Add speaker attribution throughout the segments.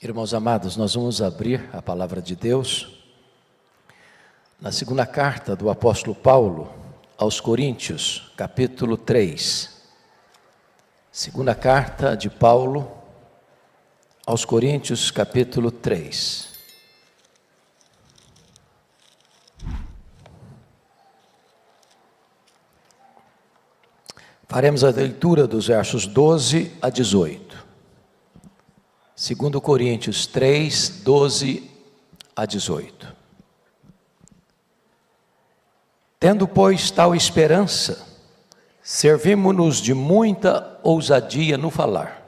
Speaker 1: Irmãos amados, nós vamos abrir a palavra de Deus na segunda carta do apóstolo Paulo aos Coríntios, capítulo 3. Segunda carta de Paulo aos Coríntios, capítulo 3. Faremos a leitura dos versos 12 a 18. 2 Coríntios 3, 12 a 18. Tendo, pois, tal esperança, servimo-nos de muita ousadia no falar.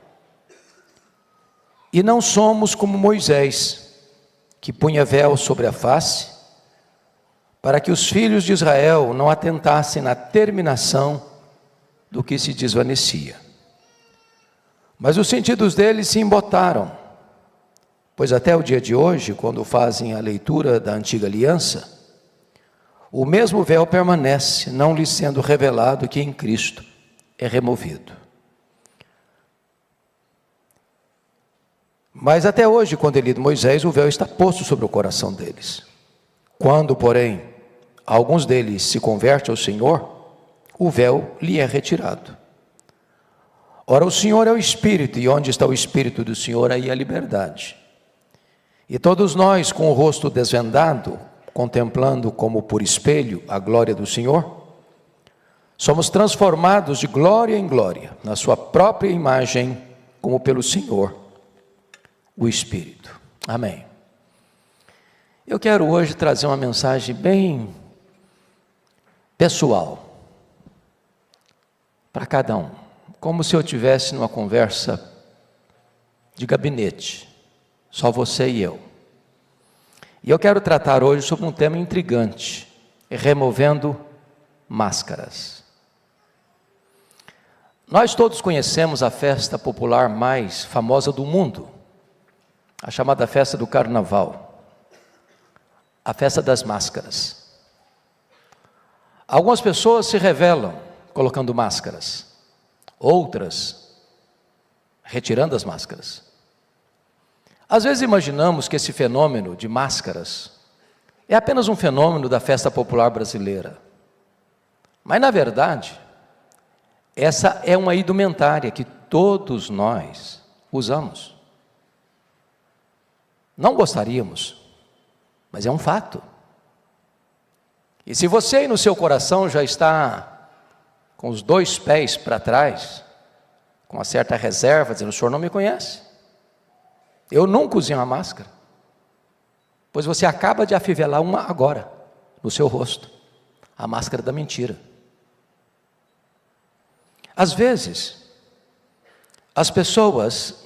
Speaker 1: E não somos como Moisés, que punha véu sobre a face, para que os filhos de Israel não atentassem na terminação do que se desvanecia. Mas os sentidos deles se embotaram, pois até o dia de hoje, quando fazem a leitura da antiga aliança, o mesmo véu permanece, não lhes sendo revelado que em Cristo é removido. Mas até hoje, quando é lido Moisés, o véu está posto sobre o coração deles. Quando, porém, alguns deles se convertem ao Senhor, o véu lhe é retirado. Ora, o Senhor é o Espírito, e onde está o Espírito do Senhor, aí a liberdade. E todos nós, com o rosto desvendado, contemplando como por espelho a glória do Senhor, somos transformados de glória em glória, na sua própria imagem, como pelo Senhor, o Espírito. Amém. Eu quero hoje trazer uma mensagem bem pessoal para cada um, como se eu estivesse numa conversa de gabinete, só você e eu. E eu quero tratar hoje sobre um tema intrigante, removendo máscaras. Nós todos conhecemos a festa popular mais famosa do mundo, a chamada festa do Carnaval, a festa das máscaras. Algumas pessoas se revelam colocando máscaras, outras retirando as máscaras. Às vezes imaginamos que esse fenômeno de máscaras é apenas um fenômeno da festa popular brasileira. Mas na verdade, essa é uma indumentária que todos nós usamos. Não gostaríamos, mas é um fato. E se você aí no seu coração já está com os dois pés para trás, com uma certa reserva, dizendo: o senhor não me conhece, eu nunca usei uma máscara, pois você acaba de afivelar uma agora, no seu rosto, a máscara da mentira. Às vezes, as pessoas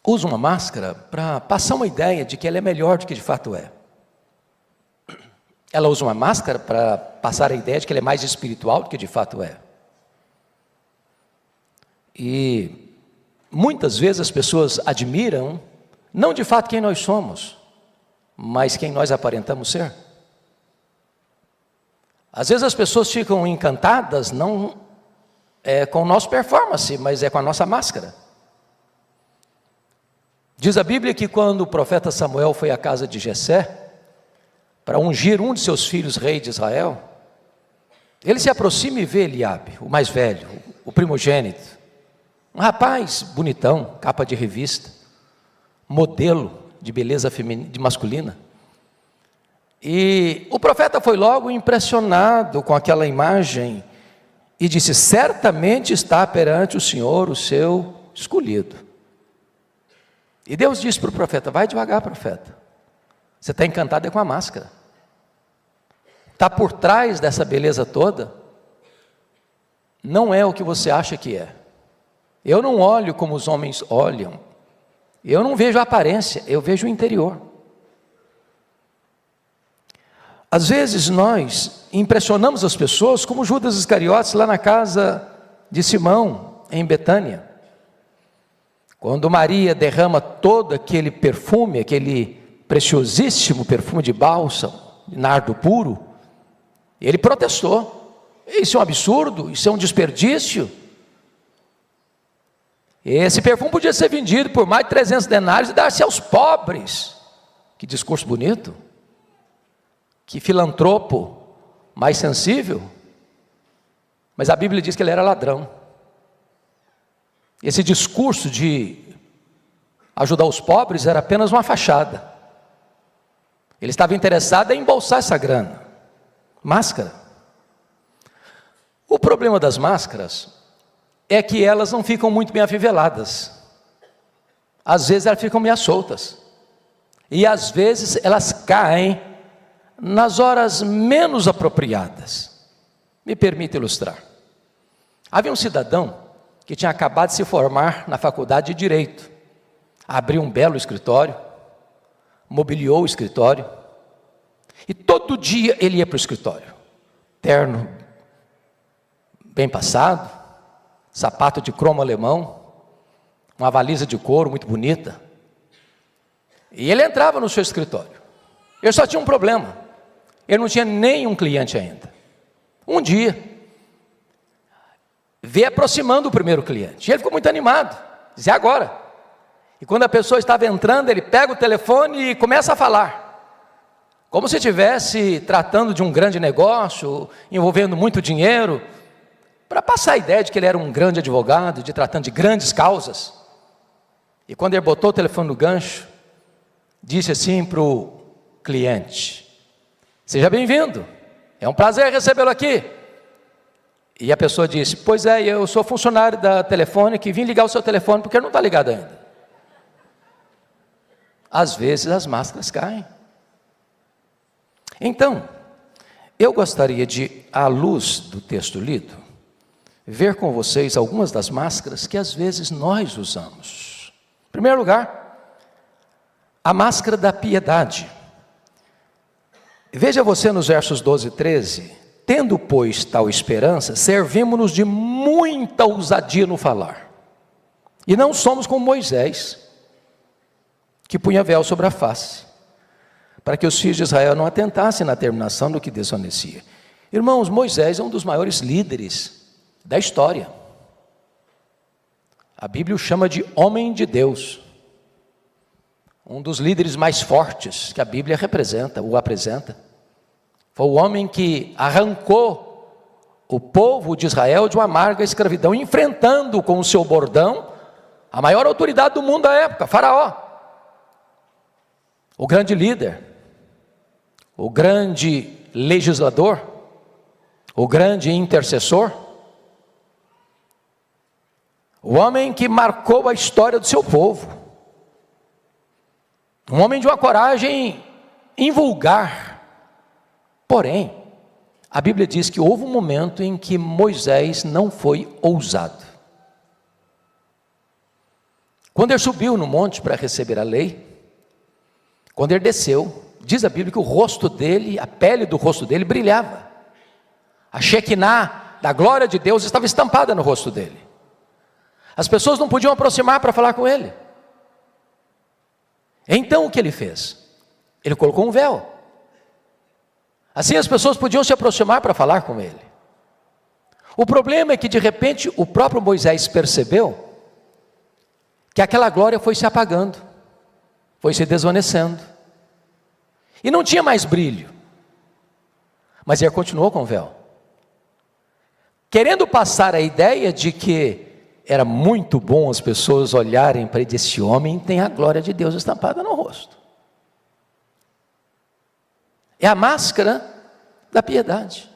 Speaker 1: usam uma máscara para passar uma ideia de que ela é melhor do que de fato é. Ela usa uma máscara para passar a ideia de que ela é mais espiritual do que de fato é. E muitas vezes as pessoas admiram, não de fato quem nós somos, mas quem nós aparentamos ser. Às vezes as pessoas ficam encantadas, não com o nosso performance, mas é com a nossa máscara. Diz a Bíblia que quando o profeta Samuel foi à casa de Jessé, para ungir um de seus filhos rei de Israel, ele se aproxima e vê Eliabe, o mais velho, o primogênito, um rapaz bonitão, capa de revista, modelo de beleza feminina, de masculina. E o profeta foi logo impressionado com aquela imagem e disse: certamente está perante o Senhor o seu escolhido. E Deus disse para o profeta: vai devagar, profeta, você está encantado com a máscara. Está por trás dessa beleza toda, não é o que você acha que é. Eu não olho como os homens olham, eu não vejo a aparência, eu vejo o interior. Às vezes nós impressionamos as pessoas como Judas Iscariotes lá na casa de Simão, em Betânia. Quando Maria derrama todo aquele perfume, aquele preciosíssimo perfume de bálsamo, de nardo puro, ele protestou: isso é um absurdo, isso é um desperdício. Esse perfume podia ser vendido por mais de 300 denários e dar-se aos pobres. Que discurso bonito. Que filantropo mais sensível. Mas a Bíblia diz que ele era ladrão. Esse discurso de ajudar os pobres era apenas uma fachada. Ele estava interessado em embolsar essa grana. Máscara. O problema das máscaras é que elas não ficam muito bem afiveladas. Às vezes elas ficam meio soltas. E às vezes elas caem nas horas menos apropriadas. Me permita ilustrar. Havia um cidadão que tinha acabado de se formar na faculdade de Direito. Abriu um belo escritório, mobiliou o escritório, e todo dia ele ia para o escritório. Terno bem passado, sapato de cromo alemão, uma valisa de couro muito bonita. E ele entrava no seu escritório. Ele só tinha um problema. Ele não tinha nenhum cliente ainda. Um dia, veio aproximando o primeiro cliente. E ele ficou muito animado. Dizia, agora. E quando a pessoa estava entrando, ele pega o telefone e começa a falar. Como se estivesse tratando de um grande negócio, envolvendo muito dinheiro, para passar a ideia de que ele era um grande advogado, de tratando de grandes causas. E quando ele botou o telefone no gancho, disse assim para o cliente, seja bem-vindo, é um prazer recebê-lo aqui. E a pessoa disse, pois é, eu sou funcionário da Telefônica e vim ligar o seu telefone porque ele não está ligado ainda. Às vezes as máscaras caem. Então, eu gostaria de, à luz do texto lido, ver com vocês algumas das máscaras que às vezes nós usamos. Em primeiro lugar, a máscara da piedade. Veja você nos versos 12 e 13, tendo, pois, tal esperança, servimos-nos de muita ousadia no falar. E não somos como Moisés, que punha véu sobre a face, para que os filhos de Israel não atentassem na terminação do que desonecia. Irmãos, Moisés é um dos maiores líderes da história. A Bíblia o chama de homem de Deus. Um dos líderes mais fortes que a Bíblia o apresenta. Foi o homem que arrancou o povo de Israel de uma amarga escravidão, enfrentando com o seu bordão a maior autoridade do mundo da época, Faraó. O grande líder, o grande legislador, o grande intercessor, o homem que marcou a história do seu povo, um homem de uma coragem invulgar. Porém, a Bíblia diz que houve um momento em que Moisés não foi ousado. Quando ele subiu no monte para receber a lei, quando ele desceu, diz a Bíblia que o rosto dele, a pele do rosto dele brilhava. A Shekinah da glória de Deus estava estampada no rosto dele. As pessoas não podiam aproximar para falar com ele. Então o que ele fez? Ele colocou um véu. Assim as pessoas podiam se aproximar para falar com ele. O problema é que de repente o próprio Moisés percebeu que aquela glória foi se apagando, foi se desvanecendo, e não tinha mais brilho, mas ele continuou com o véu, querendo passar a ideia de que era muito bom as pessoas olharem para ele, esse homem tem a glória de Deus estampada no rosto. É a máscara da piedade.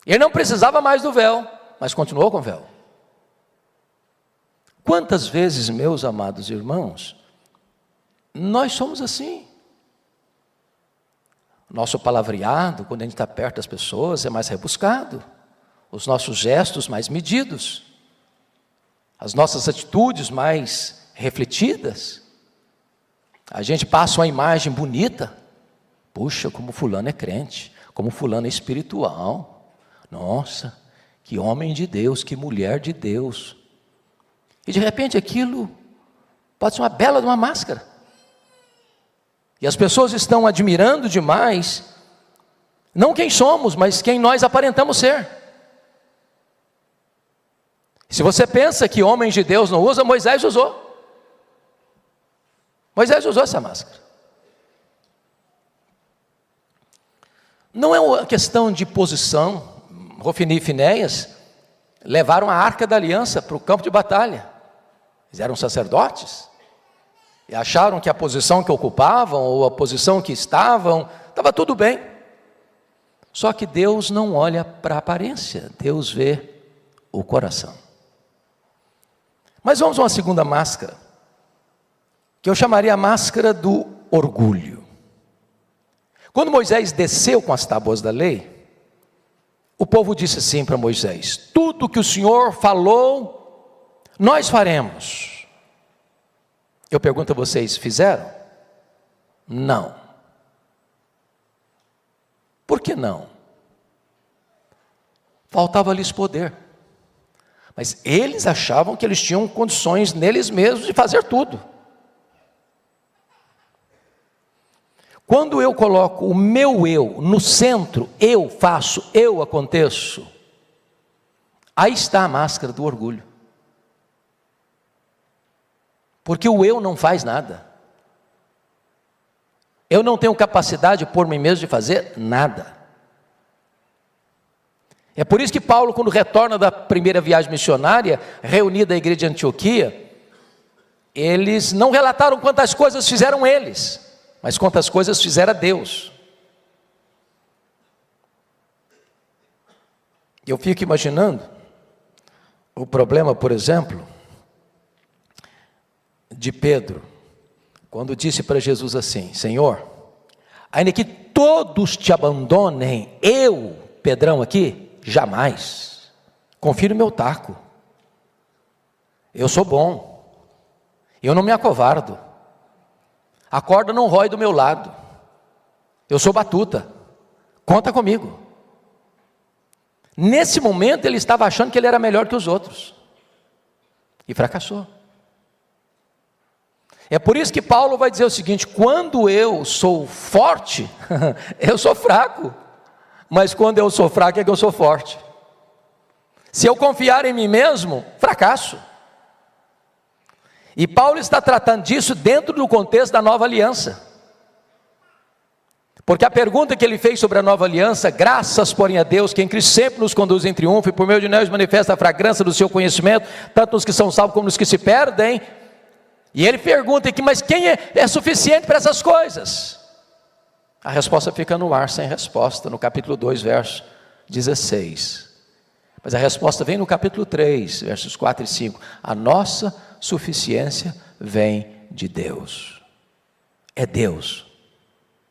Speaker 1: Ele não precisava mais do véu, mas continuou com o véu. Quantas vezes, meus amados irmãos, nós somos assim. Nosso palavreado, quando a gente está perto das pessoas, é mais rebuscado. Os nossos gestos mais medidos. As nossas atitudes mais refletidas. A gente passa uma imagem bonita. Puxa, como fulano é crente, como fulano é espiritual. Nossa, que homem de Deus, que mulher de Deus. E de repente aquilo pode ser uma bela de uma máscara. E as pessoas estão admirando demais, não quem somos, mas quem nós aparentamos ser. Se você pensa que homens de Deus não usam, Moisés usou. Moisés usou essa máscara. Não é uma questão de posição. Hofni e Finéias levaram a arca da aliança para o campo de batalha. Eles eram sacerdotes. E acharam que a posição que ocupavam, ou a posição que estavam, estava tudo bem. Só que Deus não olha para a aparência, Deus vê o coração. Mas vamos a uma segunda máscara, que eu chamaria a máscara do orgulho. Quando Moisés desceu com as tábuas da lei, o povo disse assim para Moisés: tudo que o Senhor falou, nós faremos. Eu pergunto a vocês, fizeram? Não. Por que não? Faltava-lhes poder. Mas eles achavam que eles tinham condições neles mesmos de fazer tudo. Quando eu coloco o meu eu no centro, eu faço, eu aconteço, aí está a máscara do orgulho. Porque o eu não faz nada. Eu não tenho capacidade por mim mesmo de fazer nada. É por isso que Paulo, quando retorna da primeira viagem missionária, reunida a igreja de Antioquia, eles não relataram quantas coisas fizeram eles, mas quantas coisas fizera Deus. Eu fico imaginando o problema, por exemplo, de Pedro, quando disse para Jesus assim: Senhor, ainda que todos te abandonem, eu, Pedrão aqui, jamais. Confira o meu taco. Eu sou bom. Eu não me acovardo. A corda não rói do meu lado. Eu sou batuta. Conta comigo. Nesse momento ele estava achando que ele era melhor que os outros. E fracassou. É por isso que Paulo vai dizer o seguinte: quando eu sou forte, eu sou fraco. Mas quando eu sou fraco é que eu sou forte. Se eu confiar em mim mesmo, fracasso. E Paulo está tratando disso dentro do contexto da nova aliança. Porque a pergunta que ele fez sobre a nova aliança: graças porém a Deus, que em Cristo sempre nos conduz em triunfo, e por meio de nós manifesta a fragrância do seu conhecimento, tanto nos que são salvos como nos que se perdem. E ele pergunta aqui: mas quem é suficiente para essas coisas? A resposta fica no ar, sem resposta, no capítulo 2, verso 16. Mas a resposta vem no capítulo 3, versos 4 e 5. A nossa suficiência vem de Deus. É Deus.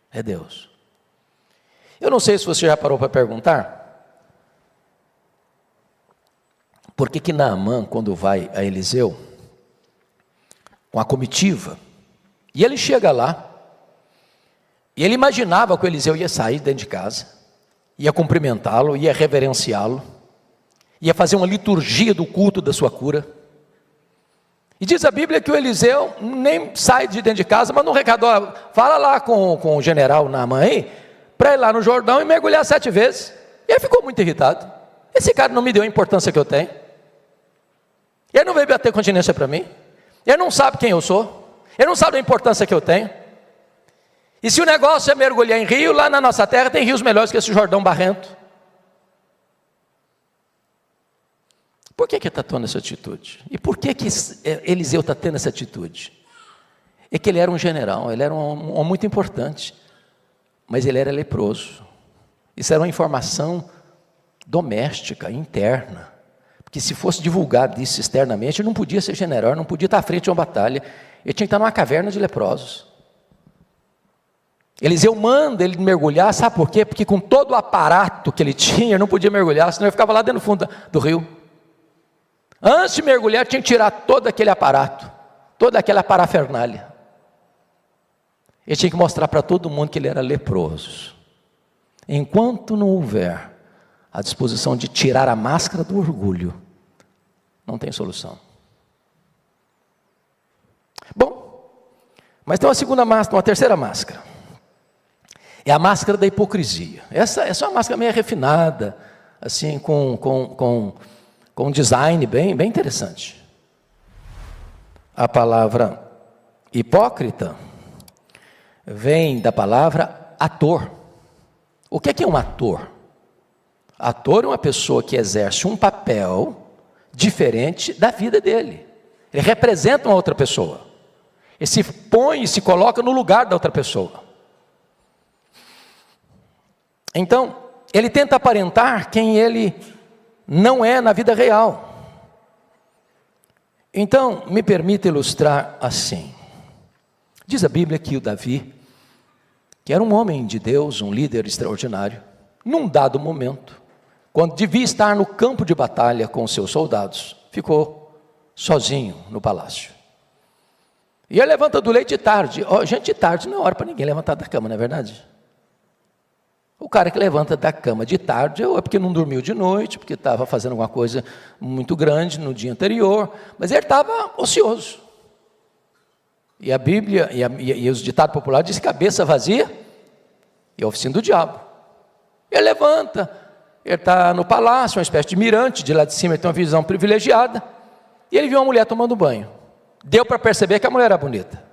Speaker 1: É Deus. Eu não sei se você já parou para perguntar, por que Naamã, quando vai a Eliseu, com a comitiva, e ele chega lá, e ele imaginava que o Eliseu ia sair dentro de casa, ia cumprimentá-lo, ia reverenciá-lo, ia fazer uma liturgia do culto da sua cura. E diz a Bíblia que o Eliseu nem sai de dentro de casa, mas no recado: fala lá com o general Naamã aí, para ir lá no Jordão e mergulhar 7 vezes. E ele ficou muito irritado. Esse cara não me deu a importância que eu tenho. Ele não veio bater continência para mim. Ele não sabe quem eu sou. Ele não sabe a importância que eu tenho. E se o negócio é mergulhar em rio, lá na nossa terra tem rios melhores que esse Jordão barrento. Por que está tomando essa atitude? E por que Eliseu está tendo essa atitude? É que ele era um general, ele era um homem muito importante, mas ele era leproso. Isso era uma informação doméstica, interna, porque se fosse divulgado isso externamente, ele não podia ser general, ele não podia estar à frente de uma batalha, ele tinha que estar numa caverna de leprosos. Eliseu manda ele mergulhar, sabe por quê? Porque com todo o aparato que ele tinha, ele não podia mergulhar, senão ele ficava lá dentro do fundo do rio. Antes de mergulhar, tinha que tirar todo aquele aparato, toda aquela parafernália. Ele tinha que mostrar para todo mundo que ele era leproso. Enquanto não houver a disposição de tirar a máscara do orgulho, não tem solução. Bom, mas tem uma segunda máscara, uma terceira máscara. É a máscara da hipocrisia. Essa é uma máscara meio refinada, assim, com com um design bem interessante. A palavra hipócrita vem da palavra ator. O que é um ator? Ator é uma pessoa que exerce um papel diferente da vida dele. Ele representa uma outra pessoa. Ele se põe e se coloca no lugar da outra pessoa. Então, ele tenta aparentar quem ele não é na vida real. Então, me permita ilustrar assim. Diz a Bíblia que o Davi, que era um homem de Deus, um líder extraordinário, num dado momento, quando devia estar no campo de batalha com os seus soldados, ficou sozinho no palácio. E ele levanta do leito de tarde. Gente, de tarde não é hora para ninguém levantar da cama, não é verdade? O cara que levanta da cama de tarde, ou é porque não dormiu de noite, porque estava fazendo alguma coisa muito grande no dia anterior, mas ele estava ocioso. E a Bíblia, e os ditados populares dizem cabeça vazia e a oficina do diabo. Ele levanta, ele está no palácio, uma espécie de mirante, de lá de cima ele tem uma visão privilegiada, e ele viu uma mulher tomando banho. Deu para perceber que a mulher era bonita.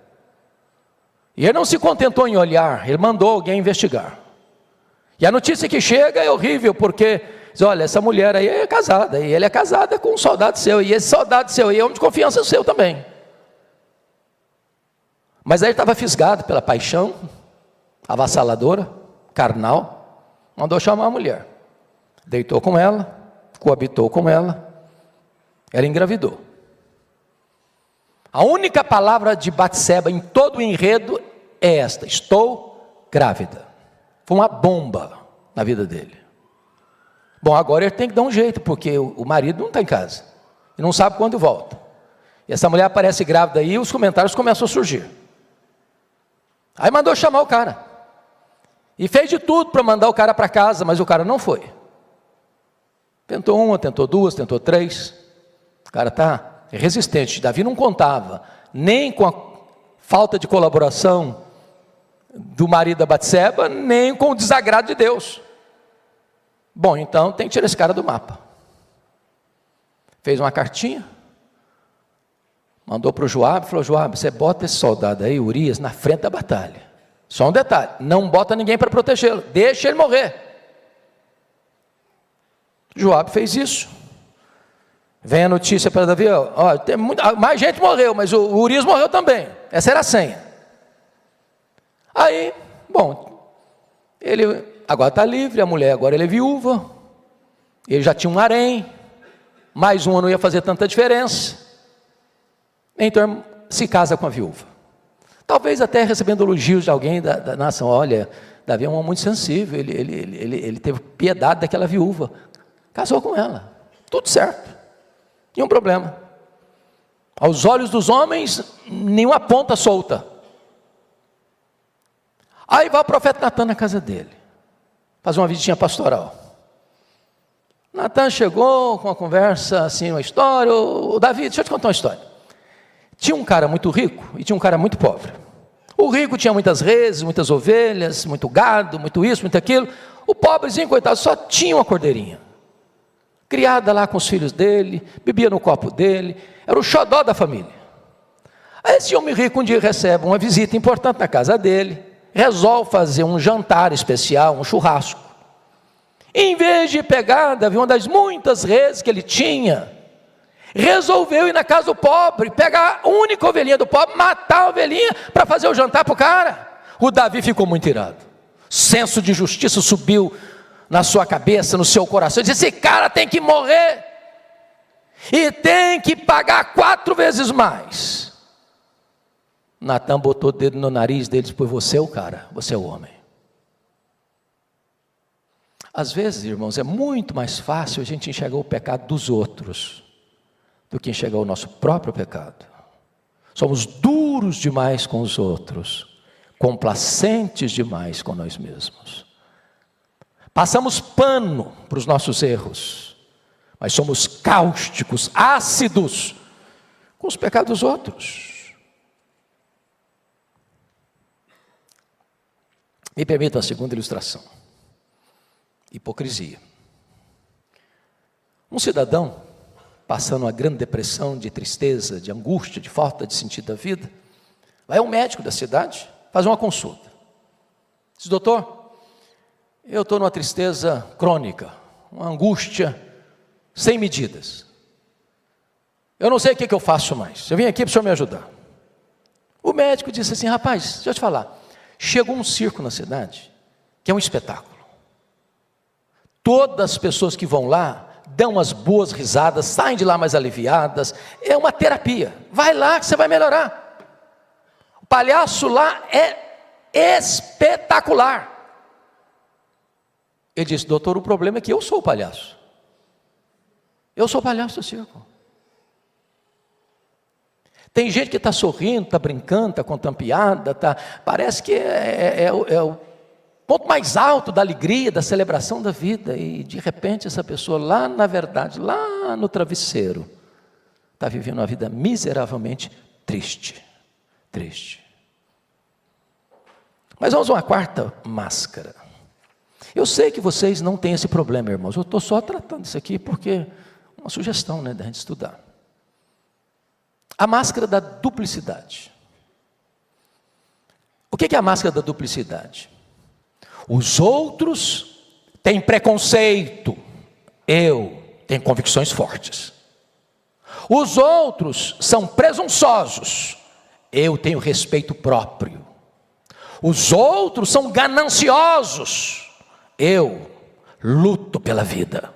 Speaker 1: E ele não se contentou em olhar, ele mandou alguém investigar. E a notícia que chega é horrível, porque diz, olha, essa mulher aí é casada, e ele é casada com um soldado seu, e esse soldado seu aí é homem de confiança seu também. Mas aí ele estava fisgado pela paixão avassaladora, carnal, mandou chamar a mulher. Deitou com ela, coabitou com ela, ela engravidou. A única palavra de Batseba em todo o enredo é esta: estou grávida. Foi uma bomba na vida dele. Bom, agora ele tem que dar um jeito, porque o marido não está em casa, e não sabe quando volta. E essa mulher aparece grávida aí, e os comentários começam a surgir. Aí mandou chamar o cara, e fez de tudo para mandar o cara para casa, mas o cara não foi. Tentou uma, tentou duas, tentou três, o cara está resistente. Davi não contava nem com a falta de colaboração do marido da Batseba, nem com o desagrado de Deus. Bom, então tem que tirar esse cara do mapa. Fez uma cartinha, mandou para o Joabe, falou: Joabe, você bota esse soldado aí, Urias, na frente da batalha. Só um detalhe, não bota ninguém para protegê-lo, deixa ele morrer. Joabe fez isso. Vem a notícia para Davi: ó, tem mais gente morreu, mas o Urias morreu também. Essa era a senha. Aí, bom, ele agora está livre, a mulher agora ele é viúva, ele já tinha um harém, mais uma não ia fazer tanta diferença, então se casa com a viúva. Talvez até recebendo elogios de alguém da nação: olha, Davi é um homem muito sensível, ele teve piedade daquela viúva, casou com ela, tudo certo, nenhum problema. Aos olhos dos homens, nenhuma ponta solta. Aí vai o profeta Natan na casa dele, fazer uma visitinha pastoral. Natan chegou com uma conversa assim, uma história. O Davi, deixa eu te contar uma história. Tinha um cara muito rico e tinha um cara muito pobre. O rico tinha muitas reses, muitas ovelhas, muito gado, muito isso, muito aquilo. O pobrezinho, coitado, só tinha uma cordeirinha, criada lá com os filhos dele, bebia no copo dele, era o xodó da família. Aí esse homem rico um dia recebe uma visita importante na casa dele, resolve fazer um jantar especial, um churrasco. Em vez de pegar, Davi, uma das muitas reses que ele tinha, resolveu ir na casa do pobre, pegar a única ovelhinha do pobre, matar a ovelhinha para fazer o jantar para o cara. O Davi ficou muito irado. Senso de justiça subiu na sua cabeça, no seu coração. Ele disse: esse cara tem que morrer e tem que pagar 4 vezes mais. Natan botou o dedo no nariz dele e disse: pois você é o cara, você é o homem. Às vezes, irmãos, é muito mais fácil a gente enxergar o pecado dos outros do que enxergar o nosso próprio pecado. Somos duros demais com os outros, complacentes demais com nós mesmos. Passamos pano para os nossos erros, mas somos cáusticos, ácidos com os pecados dos outros. Me permita a segunda ilustração: hipocrisia. Um cidadão passando uma grande depressão, de tristeza, de angústia, de falta de sentido da vida, vai um médico da cidade, faz uma consulta. Diz: doutor, eu estou numa tristeza crônica, uma angústia sem medidas. Eu não sei o que eu faço mais. Eu vim aqui para o senhor me ajudar. O médico disse assim: rapaz, deixa eu te falar, chegou um circo na cidade, que é um espetáculo. Todas as pessoas que vão lá, dão umas boas risadas, saem de lá mais aliviadas, é uma terapia. Vai lá que você vai melhorar. O palhaço lá é espetacular. Ele disse: doutor, o problema é que eu sou o palhaço. Eu sou o palhaço do circo. Tem gente que está sorrindo, está brincando, está contando piada, parece que é o ponto mais alto da alegria, da celebração da vida, e de repente essa pessoa lá, na verdade, lá no travesseiro, está vivendo uma vida miseravelmente triste. Mas vamos a uma quarta máscara. Eu sei que vocês não têm esse problema, irmãos, eu estou só tratando isso aqui porque é uma sugestão, da gente estudar. A máscara da duplicidade. O que é a máscara da duplicidade? Os outros têm preconceito, eu tenho convicções fortes. Os outros são presunçosos, eu tenho respeito próprio. Os outros são gananciosos, eu luto pela vida.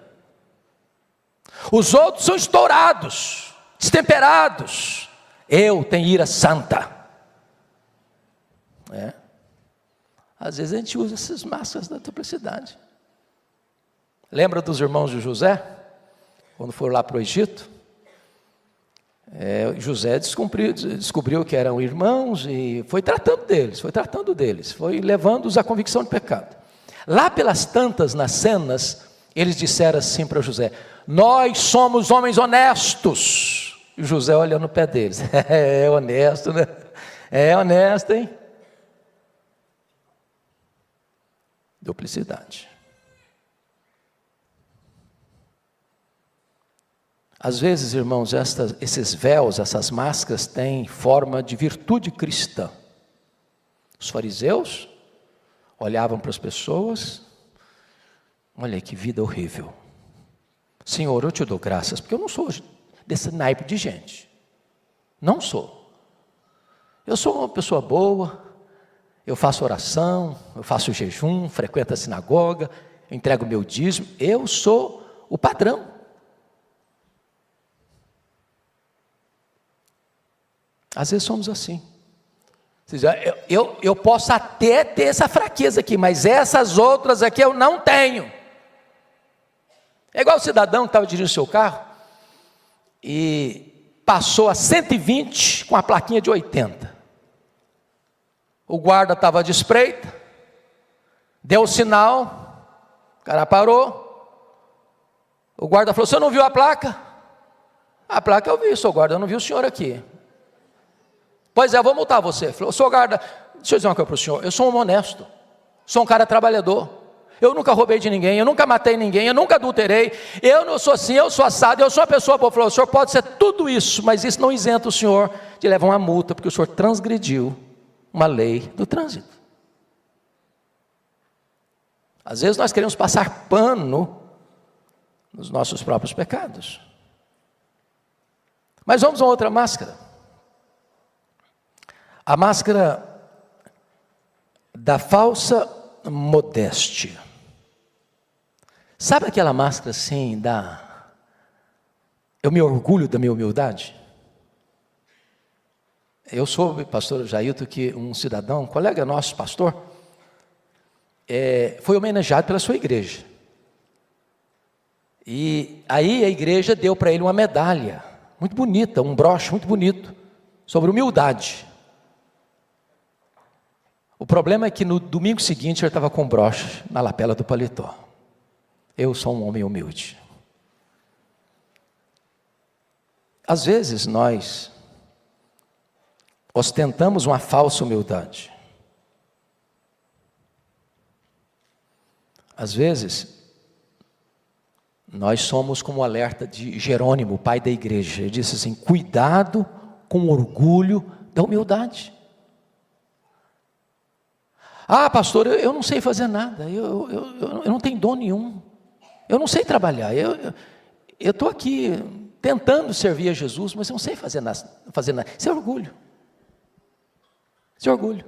Speaker 1: Os outros são estourados, destemperados, eu tenho ira santa. Às vezes a gente usa essas máscaras da duplicidade. Lembra dos irmãos de José? Quando foram lá para o Egito? José descobriu que eram irmãos e foi tratando deles, foi levando-os à convicção de pecado. Lá pelas tantas, nas cenas, eles disseram assim para José: nós somos homens honestos. E José olha no pé deles: é honesto, né? É honesto, hein? Duplicidade. Às vezes, irmãos, esses véus, essas máscaras têm forma de virtude cristã. Os fariseus olhavam para as pessoas: olha que vida horrível. Senhor, eu te dou graças, porque eu não sou desse naipe de gente. Não sou. Eu sou uma pessoa boa, eu faço oração, eu faço jejum, frequento a sinagoga, eu entrego o meu dízimo, eu sou o padrão. Às vezes somos assim. Eu posso até ter essa fraqueza aqui, mas essas outras aqui eu não tenho. É igual o cidadão que estava dirigindo o seu carro e passou a 120 com a plaquinha de 80. O guarda estava de espreita, deu o sinal, o cara parou. O guarda falou: você não viu a placa? A placa eu vi, senhor guarda, eu não vi o senhor aqui. Pois é, eu vou multar você. Falou: senhor guarda, deixa eu dizer uma coisa para o senhor, eu sou um homem honesto, sou um cara trabalhador, eu nunca roubei de ninguém, eu nunca matei ninguém, eu nunca adulterei, eu não sou assim, eu sou assado, eu sou uma pessoa boa. Falou: o senhor pode ser tudo isso, mas isso não isenta o senhor de levar uma multa, porque o senhor transgrediu uma lei do trânsito. Às vezes nós queremos passar pano nos nossos próprios pecados. Mas vamos a outra máscara. A máscara da falsa modéstia. Sabe aquela máscara assim eu me orgulho da minha humildade? Eu soube, pastor Jailton, que um cidadão, um colega nosso, pastor, foi homenageado pela sua igreja. E aí a igreja deu para ele uma medalha muito bonita, um broche muito bonito, sobre humildade. O problema é que no domingo seguinte ele estava com um broche na lapela do paletó. Eu sou um homem humilde. Às vezes nós ostentamos uma falsa humildade. Às vezes Nós somos como o alerta de Jerônimo, pai da igreja. Ele disse assim: cuidado com o orgulho da humildade. Ah, pastor, eu não sei fazer nada, eu não tenho dom nenhum, eu não sei trabalhar, eu estou aqui tentando servir a Jesus, mas eu não sei fazer nada. Isso é orgulho. Isso é orgulho.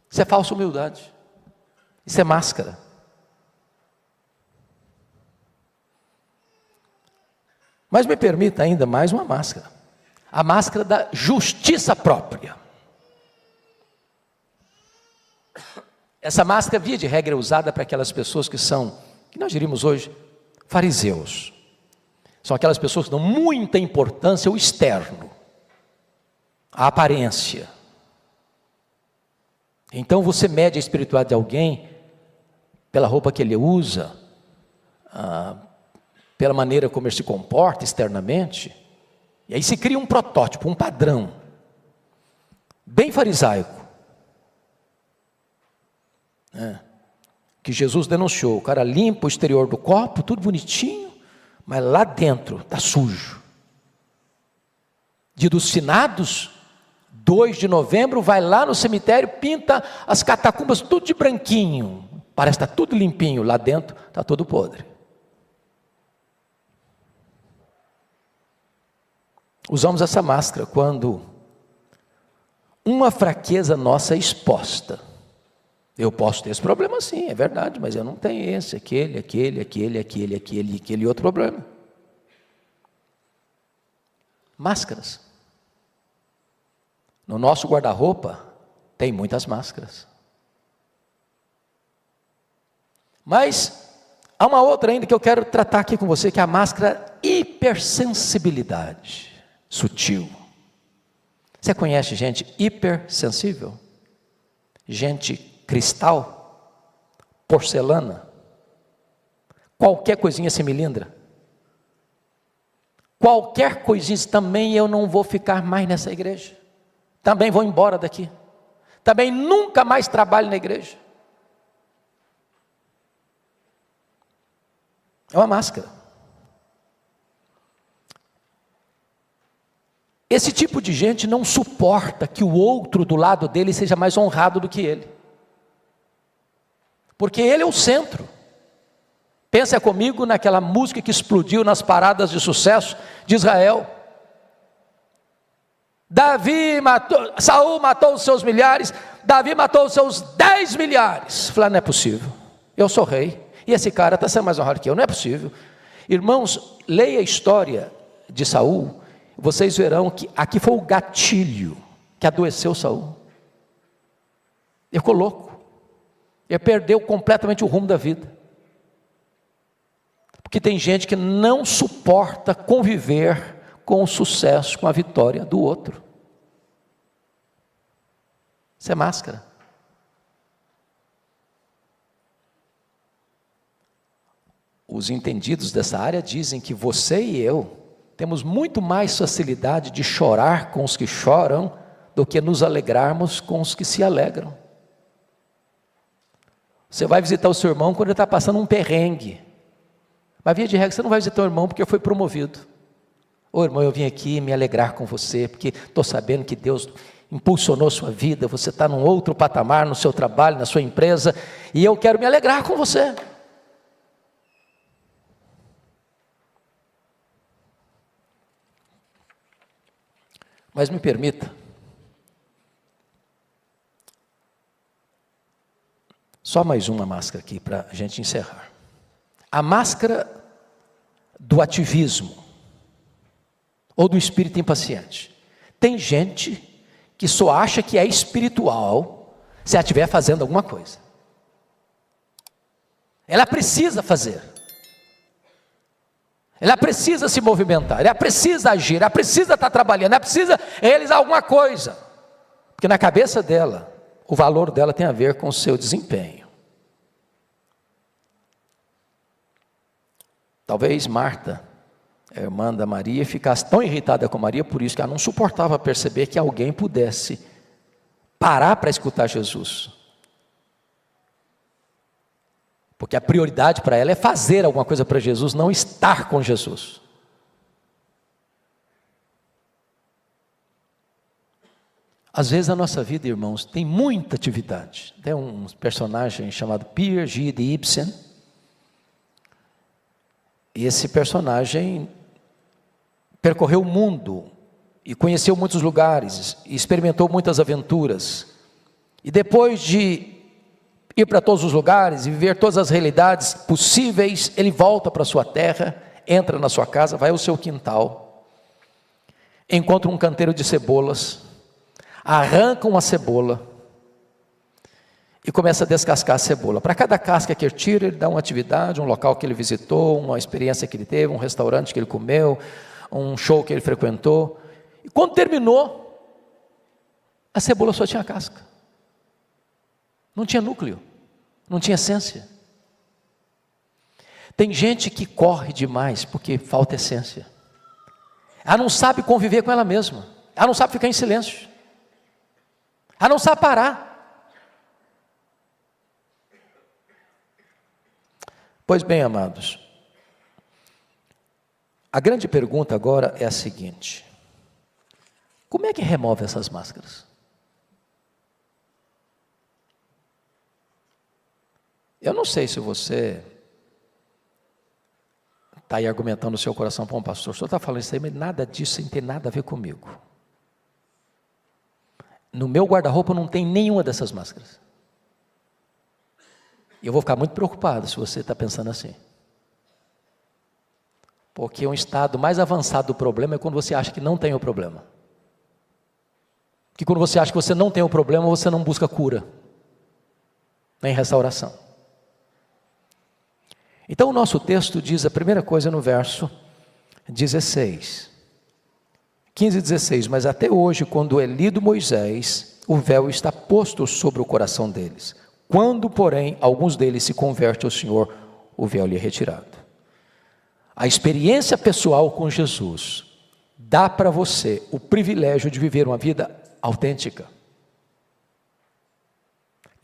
Speaker 1: Isso é falsa humildade. Isso é máscara. Mas me permita ainda mais uma máscara. A máscara da justiça própria. Essa máscara, via de regra, é usada para aquelas pessoas que nós diríamos hoje, fariseus. São aquelas pessoas que dão muita importância ao externo, à aparência. Então você mede a espiritualidade de alguém pela roupa que ele usa, pela maneira como ele se comporta externamente, e aí se cria um protótipo, um padrão, bem farisaico, que Jesus denunciou. O cara limpa o exterior do copo, tudo bonitinho, mas lá dentro está sujo. Dia dos Finados, 2 de novembro, vai lá no cemitério, pinta as catacumbas tudo de branquinho, parece que está tudo limpinho, lá dentro está todo podre. Usamos essa máscara quando uma fraqueza nossa é exposta. Eu posso ter esse problema sim, é verdade, mas eu não tenho esse, aquele outro problema. Máscaras. No nosso guarda-roupa tem muitas máscaras. Mas há uma outra ainda que eu quero tratar aqui com você, que é a máscara hipersensibilidade, sutil. Você conhece gente hipersensível? Gente cristal, porcelana, qualquer coisinha se melindra. Qualquer coisinha, também eu não vou ficar mais nessa igreja. Também vou embora daqui. Também nunca mais trabalho na igreja. É uma máscara. Esse tipo de gente não suporta que o outro do lado dele seja mais honrado do que ele. Porque ele é o centro. Pensa comigo naquela música que explodiu nas paradas de sucesso de Israel. Saul matou os seus milhares, Davi matou os seus 10 milhares. Falei, não é possível, eu sou rei, e esse cara está sendo mais honrado que eu, não é possível. Irmãos, leia a história de Saul, vocês verão que aqui foi o gatilho que adoeceu Saul. Ele ficou louco, ele perdeu completamente o rumo da vida. Porque tem gente que não suporta conviver com o sucesso, com a vitória do outro. Isso é máscara. Os entendidos dessa área dizem que você e eu temos muito mais facilidade de chorar com os que choram do que nos alegrarmos com os que se alegram. Você vai visitar o seu irmão quando ele está passando um perrengue. Mas via de regra você não vai visitar o irmão porque foi promovido. Ô irmão, eu vim aqui me alegrar com você, porque estou sabendo que Deus impulsionou sua vida, você está num outro patamar no seu trabalho, na sua empresa, e eu quero me alegrar com você. Mas me permita, só mais uma máscara aqui para a gente encerrar. A máscara do ativismo, ou do espírito impaciente. Tem gente que só acha que é espiritual se ela estiver fazendo alguma coisa. Ela precisa fazer. Ela precisa se movimentar, ela precisa agir, ela precisa estar trabalhando, ela precisa realizar alguma coisa. Porque na cabeça dela, o valor dela tem a ver com o seu desempenho. Talvez Marta, a irmã da Maria, ficasse tão irritada com Maria, por isso que ela não suportava perceber que alguém pudesse parar para escutar Jesus. Porque a prioridade para ela é fazer alguma coisa para Jesus, não estar com Jesus. Às vezes a nossa vida, irmãos, tem muita atividade. Tem um personagem chamado Pierre G. de Ibsen. E esse personagem percorreu o mundo e conheceu muitos lugares, e experimentou muitas aventuras. E depois de ir para todos os lugares e viver todas as realidades possíveis, ele volta para a sua terra, entra na sua casa, vai ao seu quintal, encontra um canteiro de cebolas, arranca uma cebola e começa a descascar a cebola. Para cada casca que ele tira, ele dá uma atividade, um local que ele visitou, uma experiência que ele teve, um restaurante que ele comeu, um show que ele frequentou. E quando terminou, a cebola só tinha casca. Não tinha núcleo, não tinha essência. Tem gente que corre demais porque falta essência. Ela não sabe conviver com ela mesma. Ela não sabe ficar em silêncio. Ela não sabe parar. Pois bem, amados, a grande pergunta agora é a seguinte: como é que remove essas máscaras? Eu não sei se você está aí argumentando no seu coração, bom pastor, o senhor está falando isso aí, mas nada disso não tem nada a ver comigo. No meu guarda-roupa não tem nenhuma dessas máscaras. E eu vou ficar muito preocupado se você está pensando assim. Porque um estado mais avançado do problema é quando você acha que não tem o problema. Que quando você acha que você não tem o problema, você não busca cura, nem restauração. Então o nosso texto diz a primeira coisa no verso 16, 15 e 16, mas até hoje, quando é lido Moisés, o véu está posto sobre o coração deles. Quando, porém, alguns deles se convertem ao Senhor, o véu lhe é retirado. A experiência pessoal com Jesus dá para você o privilégio de viver uma vida autêntica.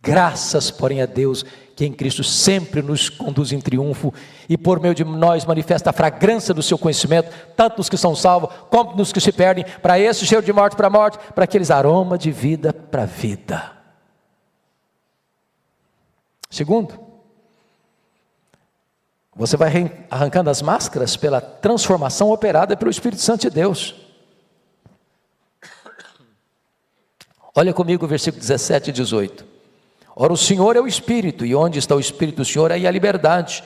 Speaker 1: Graças, porém, a Deus, que em Cristo sempre nos conduz em triunfo e por meio de nós manifesta a fragrância do seu conhecimento, tanto nos que são salvos, como nos que se perdem, para esses cheiro de morte para morte, para aqueles aroma de vida para vida. Segundo, você vai arrancando as máscaras pela transformação operada pelo Espírito Santo de Deus. Olha comigo o versículo 17 e 18. Ora, o Senhor é o Espírito, e onde está o Espírito do Senhor, aí a liberdade.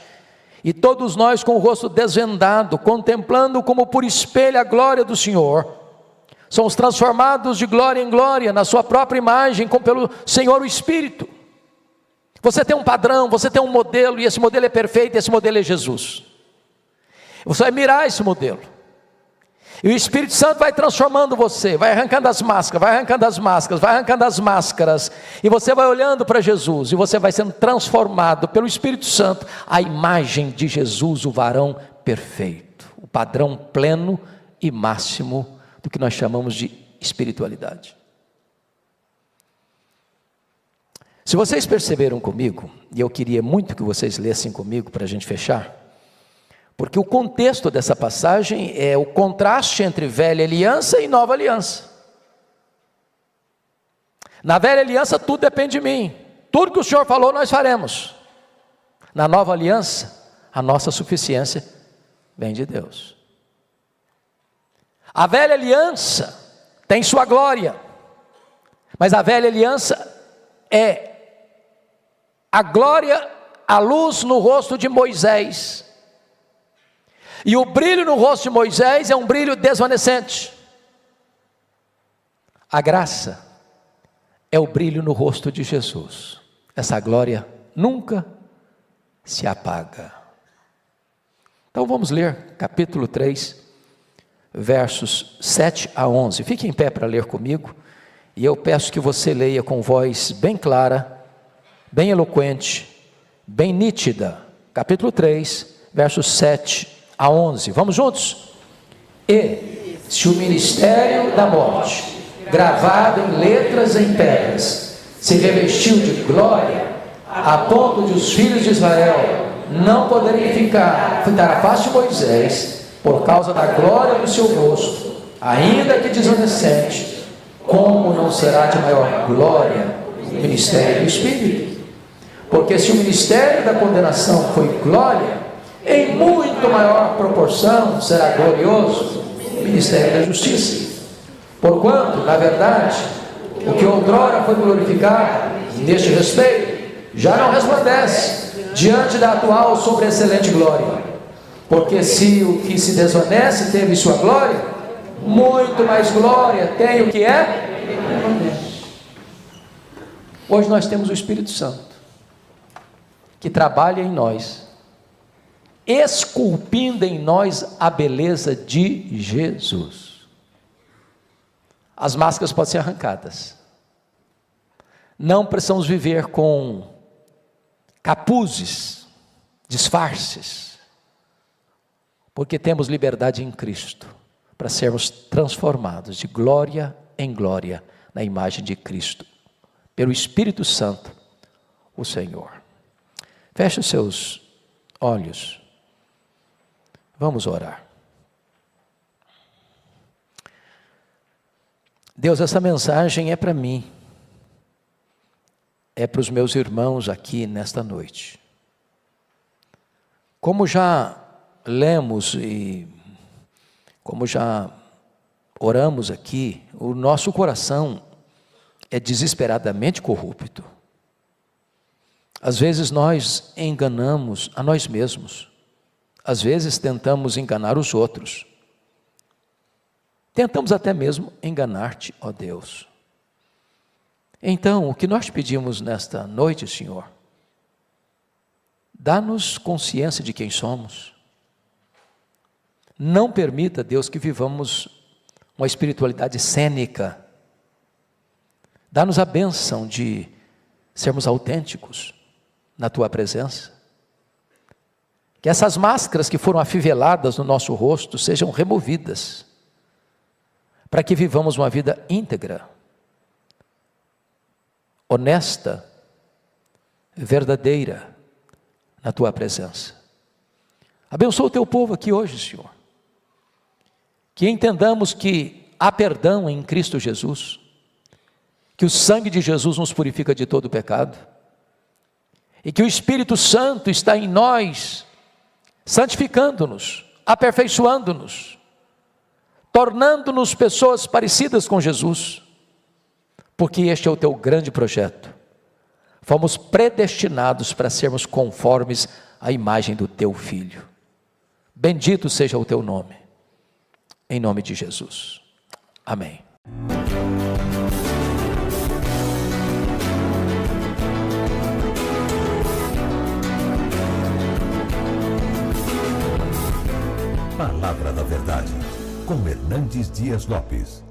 Speaker 1: E todos nós com o rosto desvendado, contemplando como por espelho a glória do Senhor, somos transformados de glória em glória, na sua própria imagem, como pelo Senhor o Espírito. Você tem um padrão, você tem um modelo, e esse modelo é perfeito, e esse modelo é Jesus. Você vai mirar esse modelo. E o Espírito Santo vai transformando você, vai arrancando as máscaras, vai arrancando as máscaras, vai arrancando as máscaras, e você vai olhando para Jesus, e você vai sendo transformado pelo Espírito Santo, a imagem de Jesus, o varão perfeito, o padrão pleno e máximo do que nós chamamos de espiritualidade. Se vocês perceberam comigo, e eu queria muito que vocês lessem comigo para a gente fechar, porque o contexto dessa passagem é o contraste entre velha aliança e nova aliança. Na velha aliança tudo depende de mim, tudo que o Senhor falou nós faremos. Na nova aliança, a nossa suficiência vem de Deus. A velha aliança tem sua glória, mas a velha aliança é a glória, a luz no rosto de Moisés. E o brilho no rosto de Moisés é um brilho desvanecente. A graça é o brilho no rosto de Jesus. Essa glória nunca se apaga. Então vamos ler capítulo 3, versos 7 a 11. Fique em pé para ler comigo. E eu peço que você leia com voz bem clara, bem eloquente, bem nítida. Capítulo 3, versos 7 a 11, vamos juntos? E se o ministério da morte, gravado em letras em pedras, se revestiu de glória, a ponto de os filhos de Israel não poderem fitar à face de Moisés, por causa da glória do seu rosto, ainda que desobedecente, como não será de maior glória o ministério do Espírito? Porque se o ministério da condenação foi glória, em muito maior proporção será glorioso o ministério da justiça. Porquanto, na verdade, o que outrora foi glorificado neste respeito já não resplandece diante da atual sobreexcelente glória. Porque se o que se desoneste teve sua glória, muito mais glória tem o que é. Hoje nós temos o Espírito Santo, que trabalha em nós, esculpindo em nós a beleza de Jesus. As máscaras podem ser arrancadas. Não precisamos viver com capuzes, disfarces, porque temos liberdade em Cristo para sermos transformados de glória em glória na imagem de Cristo, pelo Espírito Santo, o Senhor. Feche os seus olhos. Vamos orar. Deus, essa mensagem é para mim, é para os meus irmãos aqui nesta noite. Como já lemos e como já oramos aqui, o nosso coração é desesperadamente corrupto. Às vezes nós enganamos a nós mesmos, às vezes tentamos enganar os outros, tentamos até mesmo enganar-te, ó Deus. Então, o que nós pedimos nesta noite, Senhor, dá-nos consciência de quem somos. Não permita, Deus, que vivamos uma espiritualidade cênica. Dá-nos a bênção de sermos autênticos na Tua presença. Que essas máscaras que foram afiveladas no nosso rosto sejam removidas, para que vivamos uma vida íntegra, honesta, verdadeira na Tua presença. Abençoa o Teu povo aqui hoje, Senhor. Que entendamos que há perdão em Cristo Jesus, que o sangue de Jesus nos purifica de todo pecado, e que o Espírito Santo está em nós, santificando-nos, aperfeiçoando-nos, tornando-nos pessoas parecidas com Jesus, porque este é o Teu grande projeto. Fomos predestinados para sermos conformes à imagem do Teu Filho. Bendito seja o Teu nome, em nome de Jesus. Amém.
Speaker 2: Palavra da Verdade, com Hernandes Dias Lopes.